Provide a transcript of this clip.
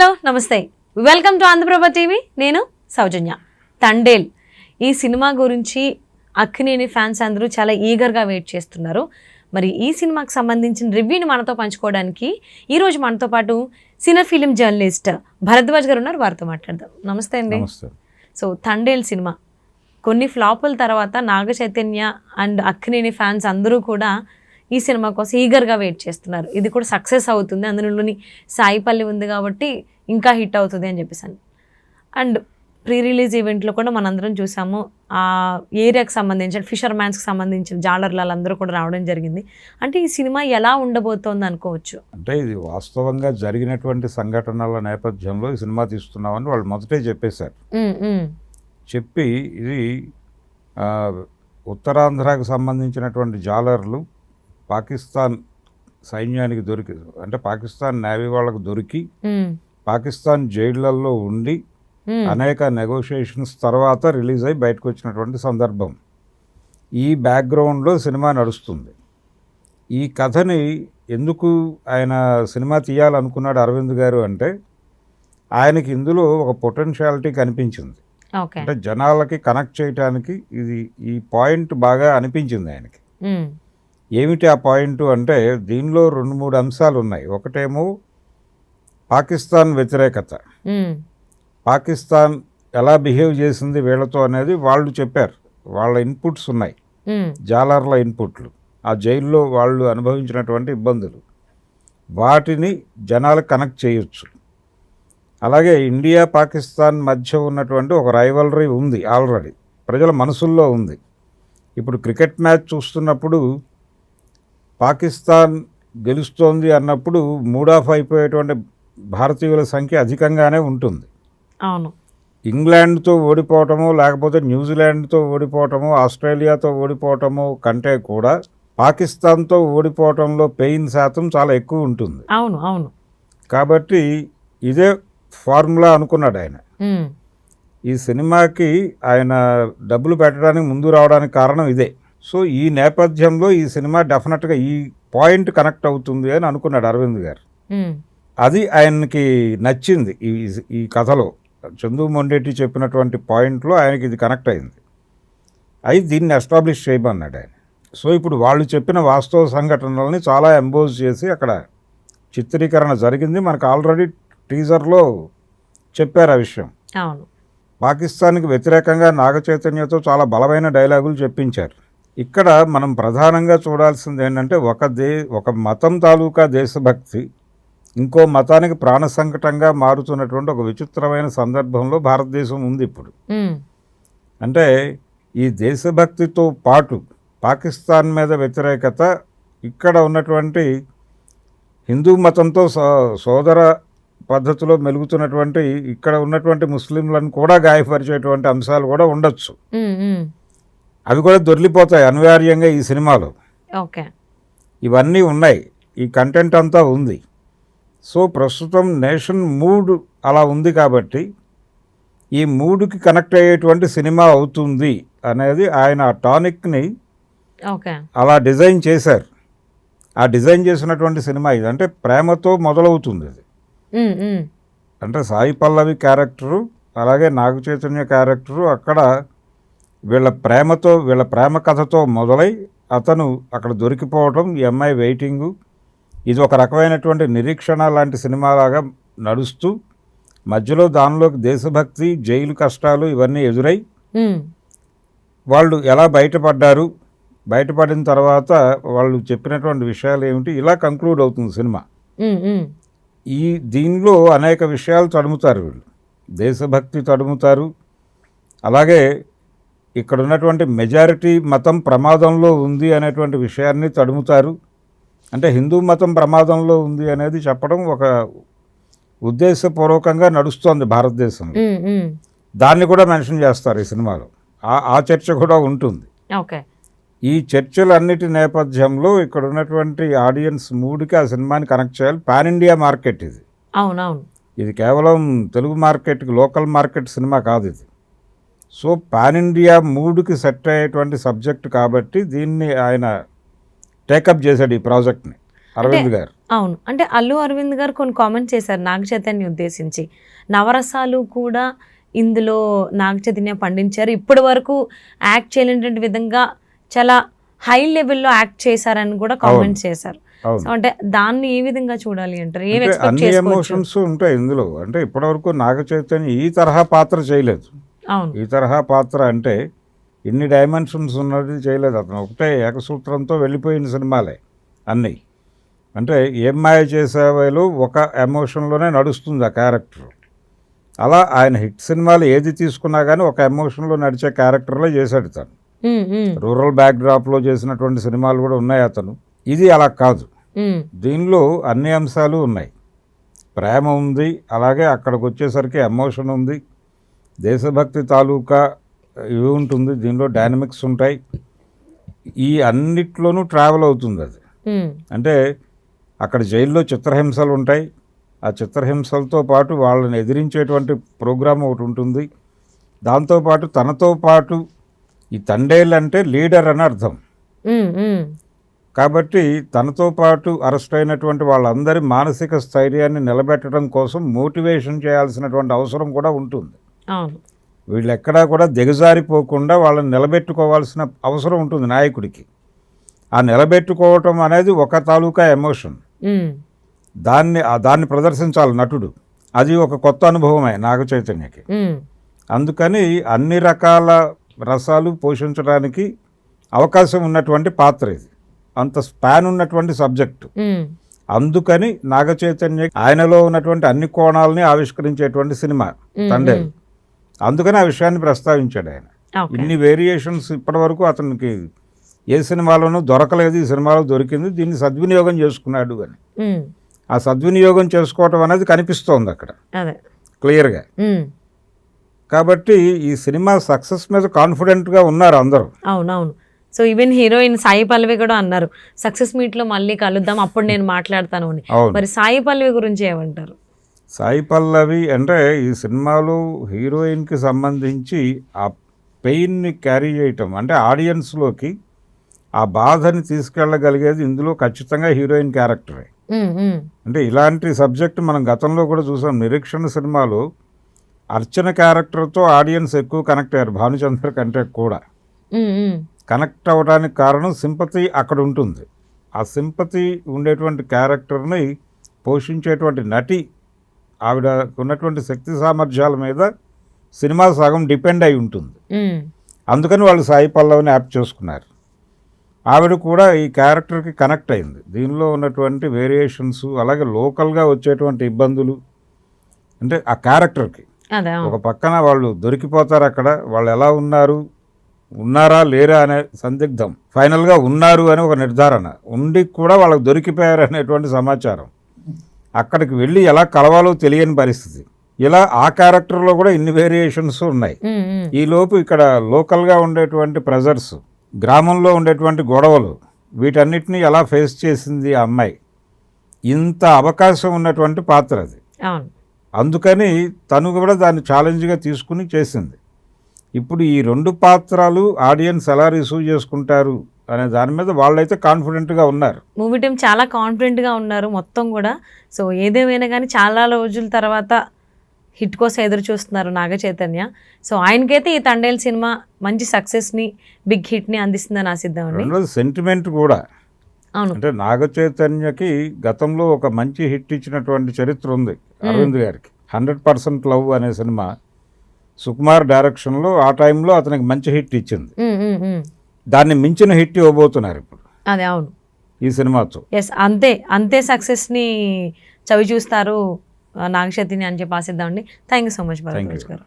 Hello నమస్తే, welcome to Andhraprabha TV. నేను సౌజన్య. తండేల్ ఈ సినిమా గురించి అక్కినేని ఫ్యాన్స్ అందరూ చాలా ఈగర్గా వెయిట్ చేస్తున్నారు. మరి ఈ సినిమాకి సంబంధించిన రివ్యూని మనతో పంచుకోవడానికి ఈరోజు మనతో పాటు సినీ ఫిలిం జర్నలిస్ట్ భరద్వాజ్ గారు ఉన్నారు. వారితో మాట్లాడదాం. నమస్తే అండి. సో తండేల్ సినిమా కొన్ని ఫ్లాపుల తర్వాత నాగ చైతన్య అండ్ అక్కినేని ఫ్యాన్స్ అందరూ కూడా ఈ సినిమా కోసం ఈగర్గా వెయిట్ చేస్తున్నారు. ఇది కూడా సక్సెస్ అవుతుంది, అందులోని సాయిపల్లి ఉంది కాబట్టి ఇంకా హిట్ అవుతుంది అని చెప్పేసి. అండ్ ప్రీ రిలీజ్ ఈవెంట్లో కూడా మనందరం చూసాము. ఆ ఏరియాకి సంబంధించిన ఫిషర్ మ్యాన్స్కి సంబంధించిన జాలర్లందరూ కూడా రావడం జరిగింది. అంటే ఈ సినిమా ఎలా ఉండబోతోంది అనుకోవచ్చు. అంటే ఇది వాస్తవంగా జరిగినటువంటి సంఘటనల నేపథ్యంలో ఈ సినిమా తీస్తున్నామని వాళ్ళు మొదటే చెప్పేశారు. చెప్పి ఇది ఉత్తరాంధ్రకు సంబంధించినటువంటి జాలర్లు పాకిస్తాన్ సైన్యానికి దొరికి, అంటే పాకిస్తాన్ నేవీ వాళ్ళకు దొరికి పాకిస్తాన్ జైళ్లలో ఉండి అనేక నెగోషియేషన్స్ తర్వాత రిలీజ్ అయ్యి బయటకు వచ్చినటువంటి సందర్భం. ఈ బ్యాక్గ్రౌండ్లో సినిమా నడుస్తుంది. ఈ కథని ఎందుకు ఆయన సినిమా తీయాలనుకున్నాడు అరవింద్ గారు అంటే, ఆయనకి ఇందులో ఒక పొటెన్షియాలిటీ కనిపించింది. అంటే జనాలకి కనెక్ట్ చేయడానికి ఇది ఈ పాయింట్ బాగా అనిపించింది ఆయనకి. ఏమిటి ఆ పాయింట్ అంటే, దీనిలో 2-3 అంశాలు ఉన్నాయి. ఒకటేమో పాకిస్తాన్ వ్యతిరేకత, పాకిస్తాన్ ఎలా బిహేవ్ చేసింది వీళ్ళతో అనేది వాళ్ళు చెప్పారు. వాళ్ళ ఇన్పుట్స్ ఉన్నాయి, జాలర్ల ఇన్పుట్లు, ఆ జైల్లో వాళ్ళు అనుభవించినటువంటి ఇబ్బందులు, వాటిని జనాలకు కనెక్ట్ చేయొచ్చు. అలాగే ఇండియా పాకిస్తాన్ మధ్య ఉన్నటువంటి ఒక రైవలరీ ఉంది, ఆల్రెడీ ప్రజల మనసుల్లో ఉంది. ఇప్పుడు క్రికెట్ మ్యాచ్ చూస్తున్నప్పుడు పాకిస్తాన్ గెలుస్తోంది అన్నప్పుడు మూడ్ ఆఫ్ అయిపోయేటువంటి భారతీయుల సంఖ్య అధికంగానే ఉంటుంది. అవును. ఇంగ్లాండ్తో ఓడిపోవటము, లేకపోతే న్యూజిలాండ్తో ఓడిపోవటము, ఆస్ట్రేలియాతో ఓడిపోవటము కంటే కూడా పాకిస్తాన్తో ఓడిపోవటంలో పెయిన్ శాతం చాలా ఎక్కువ ఉంటుంది. అవును అవును. కాబట్టి ఇదే ఫార్ములా అనుకున్నాడు ఆయన. ఈ సినిమాకి ఆయన డబ్బులు పెట్టడానికి ముందు రావడానికి కారణం ఇదే. సో ఈ నేపథ్యంలో ఈ సినిమా డెఫినెట్గా ఈ పాయింట్ కనెక్ట్ అవుతుంది అని అనుకున్నాడు అరవింద్ గారు. అది ఆయనకి నచ్చింది. ఈ కథలో చందు మొండేటి చెప్పినటువంటి పాయింట్లో ఆయనకి ఇది కనెక్ట్ అయింది. అయి దీన్ని ఎస్టాబ్లిష్ చేయమన్నాడు ఆయన. సో ఇప్పుడు వాళ్ళు చెప్పిన వాస్తవ సంఘటనలని చాలా ఎంబోజ్ చేసి అక్కడ చిత్రీకరణ జరిగింది. మనకు ఆల్రెడీ టీజర్లో చెప్పారు ఆ విషయం. అవును. పాకిస్తాన్కి వ్యతిరేకంగా నాగ చైతన్యతో చాలా బలమైన డైలాగులు చెప్పించారు. ఇక్కడ మనం ప్రధానంగా చూడాల్సింది ఏంటంటే, ఒక మతం తాలూకా దేశభక్తి ఇంకో మతానికి ప్రాణ సంకటంగా మారుతున్నటువంటి ఒక విచిత్రమైన సందర్భంలో భారతదేశం ఉంది ఇప్పుడు. అంటే ఈ దేశభక్తితో పాటు పాకిస్తాన్ మీద వ్యతిరేకత, ఇక్కడ ఉన్నటువంటి హిందూ మతంతో సోదర పద్ధతిలో మెలుగుతున్నటువంటి ఇక్కడ ఉన్నటువంటి ముస్లింలను కూడా గాయపరిచేటువంటి అంశాలు కూడా ఉండొచ్చు. అవి కూడా దొరికిపోతాయి అనివార్యంగా ఈ సినిమాలో. ఇవన్నీ ఉన్నాయి, ఈ కంటెంట్ అంతా ఉంది. సో ప్రస్తుతం నేషన్ మూడ్ అలా ఉంది కాబట్టి ఈ మూడ్కి కనెక్ట్ అయ్యేటువంటి సినిమా అవుతుంది అనేది ఆయన ఆ టానిక్ని అలా డిజైన్ చేశారు. ఆ డిజైన్ చేసినటువంటి సినిమా ఇది. అంటే ప్రేమతో మొదలవుతుంది ఇది. అంటే సాయి పల్లవి క్యారెక్టరు, అలాగే నాగ చైతన్య క్యారెక్టరు అక్కడ వీళ్ళ ప్రేమ కథతో మొదలై అతను అక్కడ దొరికిపోవటం, ఈ అమ్మాయి వెయిటింగు, ఇది ఒక రకమైనటువంటి నిరీక్షణ లాంటి సినిమాలాగా నడుస్తూ మధ్యలో దానిలోకి దేశభక్తి, జైలు కష్టాలు ఇవన్నీ ఎదురై వాళ్ళు ఎలా బయటపడ్డారు, బయటపడిన తర్వాత వాళ్ళు చెప్పినటువంటి విషయాలు ఏమిటి, ఇలా కంక్లూడ్ అవుతుంది సినిమా. దీనిలో అనేక విషయాలు తడుముతారు వీళ్ళు. దేశభక్తి తడుముతారు, అలాగే ఇక్కడ ఉన్నటువంటి మెజారిటీ మతం ప్రమాదంలో ఉంది అనేటువంటి విషయాన్ని తడుముతారు. అంటే హిందూ మతం ప్రమాదంలో ఉంది అనేది చెప్పడం ఒక ఉద్దేశపూర్వకంగా నడుస్తోంది భారతదేశంలో. దాన్ని కూడా మెన్షన్ చేస్తారు ఈ సినిమాలో. ఆ చర్చ కూడా ఉంటుంది. ఈ చర్చలన్నిటి నేపథ్యంలో ఇక్కడ ఉన్నటువంటి ఆడియన్స్ మూడ్కి ఆ సినిమాని కనెక్ట్ చేయాలి. పాన్ ఇండియా మార్కెట్ ఇది. అవునవును. ఇది కేవలం తెలుగు మార్కెట్కి, లోకల్ మార్కెట్ సినిమా కాదు ఇది. సో పాన్ ఇండియా మూడ్కి సెట్ అయ్యేటువంటి సబ్జెక్ట్ కాబట్టి దీన్ని ఆయన టేకప్ చేశాడు ఈ ప్రాజెక్ట్ని. అరవింద్ గారు. అవును, అంటే అల్లు అరవింద్ గారు కొన్ని కామెంట్స్ చేశారు నాగ చైతన్య ఉద్దేశించి. నవరసాలు కూడా ఇందులో నాగ చైతన్య పండించారు, ఇప్పటి వరకు యాక్ట్ చేయలేనటువంటి విధంగా చాలా హై లెవెల్లో యాక్ట్ చేశారని కూడా కామెంట్స్ చేశారు. అవును. సో అంటే దాన్ని ఏ విధంగా చూడాలి అంటారు, ఏం అంటే ఎక్స్పెక్ట్ అన్ని చేసుకోవచ్చు? ఎమోషన్స్ ఉంటాయి ఇందులో. అంటే ఇప్పటివరకు నాగ చైతన్య ఈ తరహా పాత్ర చేయలేదు. అవును, ఈ తరహా పాత్ర అంటే ఇన్ని డైమెన్షన్స్ ఉన్నది చేయలేదు అతను. ఒకటే ఏకసూత్రంతో వెళ్ళిపోయిన సినిమాలే అన్నీ. అంటే ఏం మాయ చేసేవాళ్ళు ఒక ఎమోషన్లోనే నడుస్తుంది ఆ క్యారెక్టర్. అలా ఆయన హిట్ సినిమాలు ఏది తీసుకున్నా కానీ ఒక ఎమోషన్లో నడిచే క్యారెక్టర్లో చేశాడు తను. రూరల్ బ్యాక్డ్రాప్లో చేసినటువంటి సినిమాలు కూడా ఉన్నాయి అతను. ఇది అలా కాదు, దీనిలో అన్ని అంశాలు ఉన్నాయి. ప్రేమ ఉంది, అలాగే అక్కడికి వచ్చేసరికి ఎమోషన్ ఉంది, దేశభక్తి తాలూకా ఇవి ఉంటుంది, దీనిలో డైనమిక్స్ ఉంటాయి. ఈ అన్నిట్లోనూ ట్రావెల్ అవుతుంది అది. అంటే అక్కడ జైల్లో చిత్రహింసలు ఉంటాయి, ఆ చిత్రహింసలతో పాటు వాళ్ళని ఎదిరించేటువంటి ప్రోగ్రాం ఒకటి ఉంటుంది. దాంతోపాటు తనతో పాటు ఈ తండేల్ అంటే లీడర్ అని అర్థం. కాబట్టి తనతో పాటు అరెస్ట్ అయినటువంటి వాళ్ళందరి మానసిక స్థైర్యాన్ని నిలబెట్టడం కోసం మోటివేషన్ చేయాల్సినటువంటి అవసరం కూడా ఉంటుంది. వీళ్ళు ఎక్కడా కూడా దిగజారిపోకుండా వాళ్ళని నిలబెట్టుకోవాల్సిన అవసరం ఉంటుంది నాయకుడికి. ఆ నిలబెట్టుకోవటం అనేది ఒక తాలూకా ఎమోషన్. దాన్ని ప్రదర్శించాలి నటుడు. అది ఒక కొత్త అనుభవమే నాగ చైతన్యకి. అందుకని అన్ని రకాల రసాలు పోషించడానికి అవకాశం ఉన్నటువంటి పాత్ర ఇది. అంత స్పాన్ ఉన్నటువంటి సబ్జెక్టు. అందుకని నాగ చైతన్య ఆయనలో ఉన్నటువంటి అన్ని కోణాలని ఆవిష్కరించేటువంటి సినిమా తండేల్. అందుకని ఆ విషయాన్ని ప్రస్తావించాడు ఆయన. ఇన్ని వేరియేషన్స్ ఇప్పటి వరకు అతనికి ఏ సినిమాలోనూ దొరకలేదు, ఈ సినిమాలో దొరికింది, దీన్ని సద్వినియోగం చేసుకున్నాడు అని. ఆ సద్వినియోగం చేసుకోవటం అనేది కనిపిస్తోంది అక్కడ క్లియర్గా. కాబట్టి ఈ సినిమా సక్సెస్ మీద కాన్ఫిడెంట్గా ఉన్నారు అందరూ. అవునవును. So even heroine Sai Pallavi కూడా అన్నారు సక్సెస్ మీట్లో మళ్ళీ కలుద్దాం, అప్పుడు నేను మాట్లాడతాను అని. మరి సాయి పల్లవి గురించి ఏమంటారు? సాయి పల్లవి అంటే ఈ సినిమాలో హీరోయిన్కి సంబంధించి ఆ పెయిన్ని క్యారీ చేయటం, అంటే ఆడియన్స్లోకి ఆ బాధని తీసుకెళ్ళగలిగేది ఇందులో ఖచ్చితంగా హీరోయిన్ క్యారెక్టరే. అంటే ఇలాంటి సబ్జెక్ట్ మనం గతంలో కూడా చూసాం. నిరీక్షణ సినిమాలో అర్చన క్యారెక్టర్తో ఆడియన్స్ ఎక్కువ కనెక్ట్ అయ్యారు, భానుచంద్ర కంటే కూడా. కనెక్ట్ అవ్వడానికి కారణం సింపతి అక్కడ ఉంటుంది. ఆ సింపతి ఉండేటువంటి క్యారెక్టర్ని పోషించేటువంటి నటి ఆవిడ ఉన్నటువంటి శక్తి సామర్థ్యాల మీద సినిమా సగం డిపెండ్ అయి ఉంటుంది. అందుకని వాళ్ళు సాయి పల్లవిని యాప్ చేసుకున్నారు. ఆవిడ కూడా ఈ క్యారెక్టర్కి కనెక్ట్ అయింది. దీనిలో ఉన్నటువంటి వేరియేషన్స్, అలాగే లోకల్గా వచ్చేటువంటి ఇబ్బందులు, అంటే ఆ క్యారెక్టర్కి ఒక పక్కన వాళ్ళు దొరికిపోతారు, అక్కడ వాళ్ళు ఎలా ఉన్నారా లేరా అనే సందిగ్ధం, ఫైనల్గా ఉన్నారు అని ఒక నిర్ధారణ ఉండి కూడా వాళ్ళకి దొరికిపోయారు అనేటువంటి సమాచారం, అక్కడికి వెళ్ళి ఎలా కలవాలో తెలియని పరిస్థితి. ఇలా ఆ క్యారెక్టర్లో కూడా ఇన్ని వేరియేషన్స్ ఉన్నాయి. ఈలోపు ఇక్కడ లోకల్గా ఉండేటువంటి ప్రెజర్స్, గ్రామంలో ఉండేటువంటి గొడవలు, వీటన్నిటిని ఎలా ఫేస్ చేసింది ఆ అమ్మాయి. ఇంత అవకాశం ఉన్నటువంటి పాత్ర అది. అందుకని తను కూడా దాన్ని ఛాలెంజ్గా తీసుకుని చేసింది. ఇప్పుడు ఈ రెండు పాత్రలు ఆడియన్స్ ఎలా రిసీవ్ చేసుకుంటారు అనే దాని మీద వాళ్ళైతే కాన్ఫిడెంట్గా ఉన్నారు. మూవీ టీం చాలా కాన్ఫిడెంట్గా ఉన్నారు మొత్తం కూడా. సో ఏదేమైనా కానీ చాలా రోజుల తర్వాత హిట్ కోసం ఎదురు చూస్తున్నారు నాగ చైతన్య. సో ఆయనకైతే ఈ తండేల్ సినిమా మంచి సక్సెస్ని, బిగ్ హిట్ని అందిస్తుందని ఆశిద్దామండి. రెండోది సెంటిమెంట్ కూడా. అవును, అంటే నాగ చైతన్యకి గతంలో ఒక మంచి హిట్ ఇచ్చినటువంటి చరిత్ర ఉంది అరవింద్ గారికి. 100% లవ్ అనే సినిమా సుకుమార్ డైరెక్షన్లో ఆ టైంలో అతనికి మంచి హిట్ ఇచ్చింది. దాన్ని మించిన హిట్ ఇవ్వబోతున్నారు ఇప్పుడు. అదే, అవును, ఈ సినిమాతో. ఎస్, అంతే సక్సెస్ని చవి చూస్తారు నాగ చైతన్య అని చెప్పి ఆశిద్దామండి. Thank you so much Bharadwaj గారు.